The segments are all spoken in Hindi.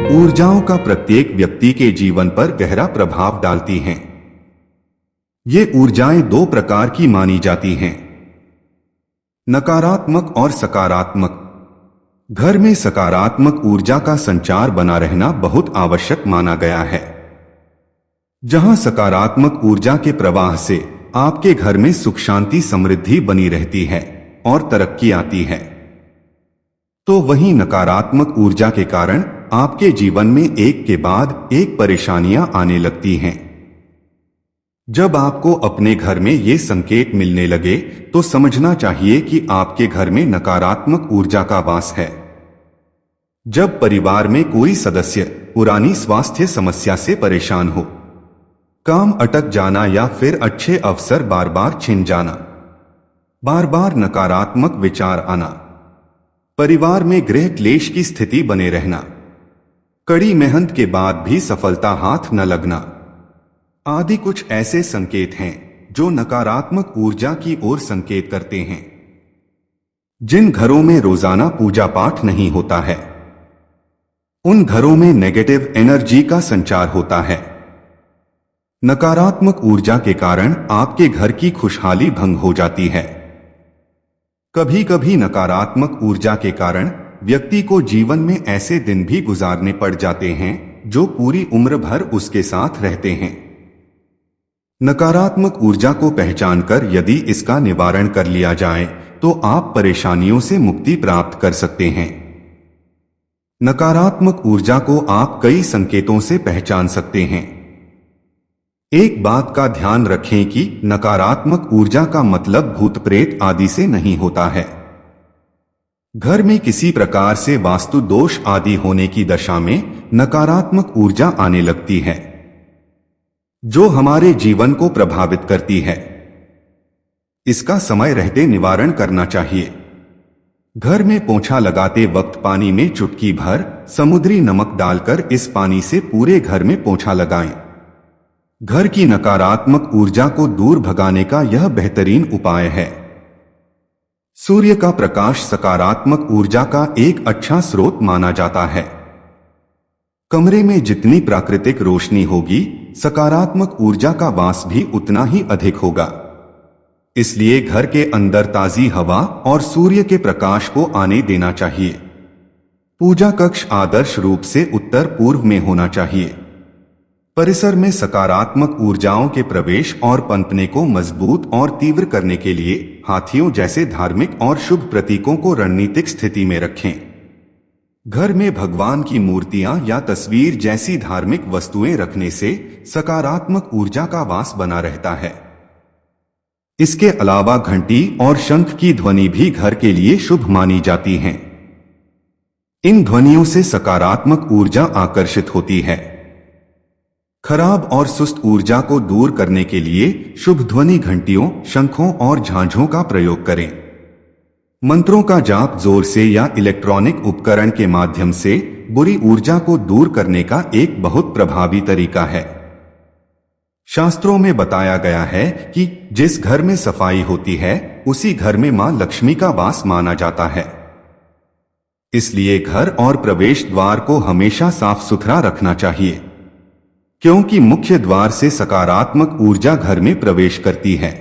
ऊर्जाओं का प्रत्येक व्यक्ति के जीवन पर गहरा प्रभाव डालती हैं। ये ऊर्जाएं दो प्रकार की मानी जाती हैं, नकारात्मक और सकारात्मक। घर में सकारात्मक ऊर्जा का संचार बना रहना बहुत आवश्यक माना गया है। जहां सकारात्मक ऊर्जा के प्रवाह से आपके घर में सुख शांति समृद्धि बनी रहती है और तरक्की आती है, तो वहीं नकारात्मक ऊर्जा के कारण आपके जीवन में एक के बाद एक परेशानियां आने लगती हैं। जब आपको अपने घर में ये संकेत मिलने लगे तो समझना चाहिए कि आपके घर में नकारात्मक ऊर्जा का वास है। जब परिवार में कोई सदस्य पुरानी स्वास्थ्य समस्या से परेशान हो, काम अटक जाना या फिर अच्छे अवसर बार बार छिन जाना, बार बार नकारात्मक विचार आना, परिवार में गृह क्लेश की स्थिति बने रहना, कड़ी मेहनत के बाद भी सफलता हाथ न लगना आदि कुछ ऐसे संकेत हैं जो नकारात्मक ऊर्जा की ओर संकेत करते हैं। जिन घरों में रोजाना पूजा पाठ नहीं होता है, उन घरों में नेगेटिव एनर्जी का संचार होता है। नकारात्मक ऊर्जा के कारण आपके घर की खुशहाली भंग हो जाती है। कभी कभी नकारात्मक ऊर्जा के कारण व्यक्ति को जीवन में ऐसे दिन भी गुजारने पड़ जाते हैं जो पूरी उम्र भर उसके साथ रहते हैं। नकारात्मक ऊर्जा को पहचानकर यदि इसका निवारण कर लिया जाए तो आप परेशानियों से मुक्ति प्राप्त कर सकते हैं। नकारात्मक ऊर्जा को आप कई संकेतों से पहचान सकते हैं। एक बात का ध्यान रखें कि नकारात्मक ऊर्जा का मतलब भूत प्रेत आदि से नहीं होता है। घर में किसी प्रकार से वास्तु दोष आदि होने की दशा में नकारात्मक ऊर्जा आने लगती है, जो हमारे जीवन को प्रभावित करती है। इसका समय रहते निवारण करना चाहिए। घर में पोंछा लगाते वक्त पानी में चुटकी भर समुद्री नमक डालकर इस पानी से पूरे घर में पोंछा लगाएं। घर की नकारात्मक ऊर्जा को दूर भगाने का यह बेहतरीन उपाय है। सूर्य का प्रकाश सकारात्मक ऊर्जा का एक अच्छा स्रोत माना जाता है। कमरे में जितनी प्राकृतिक रोशनी होगी, सकारात्मक ऊर्जा का वास भी उतना ही अधिक होगा। इसलिए घर के अंदर ताजी हवा और सूर्य के प्रकाश को आने देना चाहिए। पूजा कक्ष आदर्श रूप से उत्तर पूर्व में होना चाहिए। परिसर में सकारात्मक ऊर्जाओं के प्रवेश और पनपने को मजबूत और तीव्र करने के लिए हाथियों जैसे धार्मिक और शुभ प्रतीकों को रणनीतिक स्थिति में रखें। घर में भगवान की मूर्तियां या तस्वीर जैसी धार्मिक वस्तुएं रखने से सकारात्मक ऊर्जा का वास बना रहता है। इसके अलावा घंटी और शंख की ध्वनि भी घर के लिए शुभ मानी जाती हैं। इन ध्वनियों से सकारात्मक ऊर्जा आकर्षित होती है। खराब और सुस्त ऊर्जा को दूर करने के लिए शुभ ध्वनि घंटियों, शंखों और झांझों का प्रयोग करें। मंत्रों का जाप जोर से या इलेक्ट्रॉनिक उपकरण के माध्यम से बुरी ऊर्जा को दूर करने का एक बहुत प्रभावी तरीका है। शास्त्रों में बताया गया है कि जिस घर में सफाई होती है उसी घर में मां लक्ष्मी का वास माना जाता है। इसलिए घर और प्रवेश द्वार को हमेशा साफ सुथरा रखना चाहिए, क्योंकि मुख्य द्वार से सकारात्मक ऊर्जा घर में प्रवेश करती है।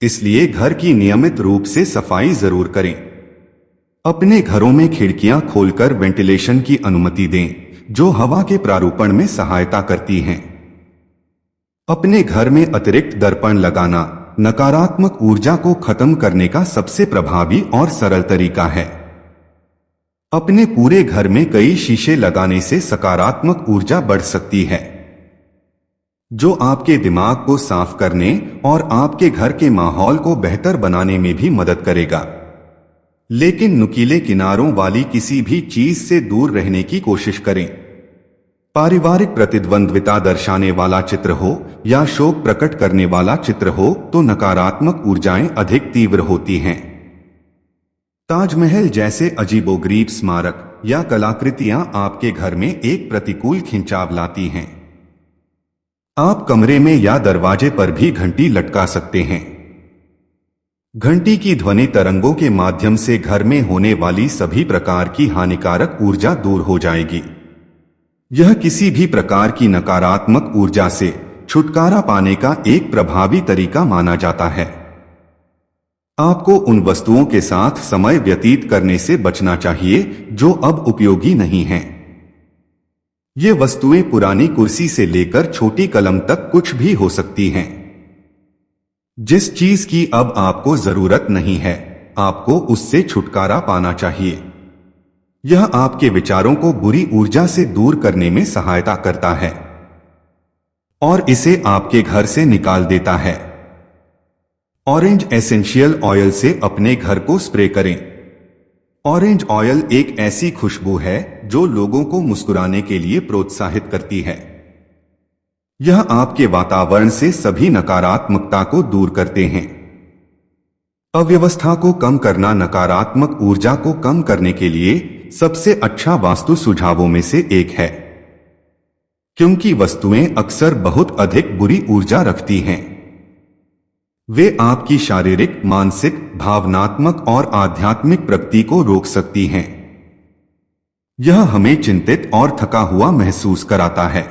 इसलिए घर की नियमित रूप से सफाई जरूर करें। अपने घरों में खिड़कियां खोलकर वेंटिलेशन की अनुमति दें, जो हवा के प्रारूपण में सहायता करती हैं। अपने घर में अतिरिक्त दर्पण लगाना नकारात्मक ऊर्जा को खत्म करने का सबसे प्रभावी और सरल तरीका है। अपने पूरे घर में कई शीशे लगाने से सकारात्मक ऊर्जा बढ़ सकती है, जो आपके दिमाग को साफ करने और आपके घर के माहौल को बेहतर बनाने में भी मदद करेगा। लेकिन नुकीले किनारों वाली किसी भी चीज से दूर रहने की कोशिश करें। पारिवारिक प्रतिद्वंद्विता दर्शाने वाला चित्र हो या शोक प्रकट करने वाला चित्र हो तो नकारात्मक ऊर्जाएं अधिक तीव्र होती हैं। ताजमहल जैसे अजीबोगरीब स्मारक या कलाकृतियां आपके घर में एक प्रतिकूल खिंचाव लाती हैं। आप कमरे में या दरवाजे पर भी घंटी लटका सकते हैं। घंटी की ध्वनि तरंगों के माध्यम से घर में होने वाली सभी प्रकार की हानिकारक ऊर्जा दूर हो जाएगी। यह किसी भी प्रकार की नकारात्मक ऊर्जा से छुटकारा पाने का एक प्रभावी तरीका माना जाता है। आपको उन वस्तुओं के साथ समय व्यतीत करने से बचना चाहिए जो अब उपयोगी नहीं हैं। ये वस्तुएं पुरानी कुर्सी से लेकर छोटी कलम तक कुछ भी हो सकती हैं। जिस चीज की अब आपको जरूरत नहीं है, आपको उससे छुटकारा पाना चाहिए। यह आपके विचारों को बुरी ऊर्जा से दूर करने में सहायता करता है और इसे आपके घर से निकाल देता है। ऑरेंज एसेंशियल ऑयल से अपने घर को स्प्रे करें। ऑरेंज ऑयल एक ऐसी खुशबू है जो लोगों को मुस्कुराने के लिए प्रोत्साहित करती है। यह आपके वातावरण से सभी नकारात्मकता को दूर करते हैं। अव्यवस्था को कम करना नकारात्मक ऊर्जा को कम करने के लिए सबसे अच्छा वास्तु सुझावों में से एक है, क्योंकि वस्तुएं अक्सर बहुत अधिक बुरी ऊर्जा रखती हैं। वे आपकी शारीरिक, मानसिक, भावनात्मक और आध्यात्मिक प्रगति को रोक सकती हैं। यह हमें चिंतित और थका हुआ महसूस कराता है।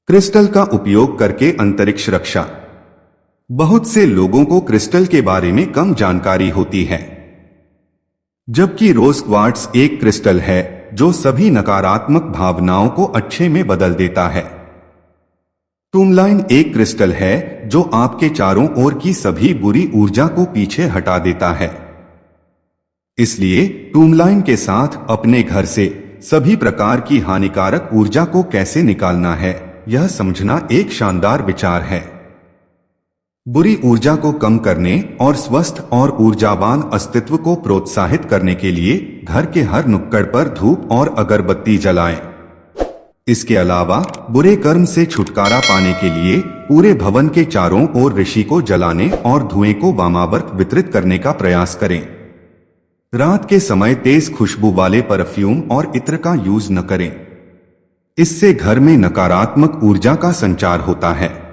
क्रिस्टल का उपयोग करके अंतरिक्ष रक्षा। बहुत से लोगों को क्रिस्टल के बारे में कम जानकारी होती है, जबकि रोज क्वार्ट्ज एक क्रिस्टल है जो सभी नकारात्मक भावनाओं को अच्छे में बदल देता है। टूरमलाइन एक क्रिस्टल है जो आपके चारों ओर की सभी बुरी ऊर्जा को पीछे हटा देता है। इसलिए टूरमलाइन के साथ अपने घर से सभी प्रकार की हानिकारक ऊर्जा को कैसे निकालना है, यह समझना एक शानदार विचार है। बुरी ऊर्जा को कम करने और स्वस्थ और ऊर्जावान अस्तित्व को प्रोत्साहित करने के लिए घर के हर नुक्कड़ पर धूप और अगरबत्ती जलाएं। इसके अलावा बुरे कर्म से छुटकारा पाने के लिए पूरे भवन के चारों ओर ऋषि को जलाने और धुएं को वामावर्त वितरित करने का प्रयास करें। रात के समय तेज खुशबू वाले परफ्यूम और इत्र का यूज न करें। इससे घर में नकारात्मक ऊर्जा का संचार होता है।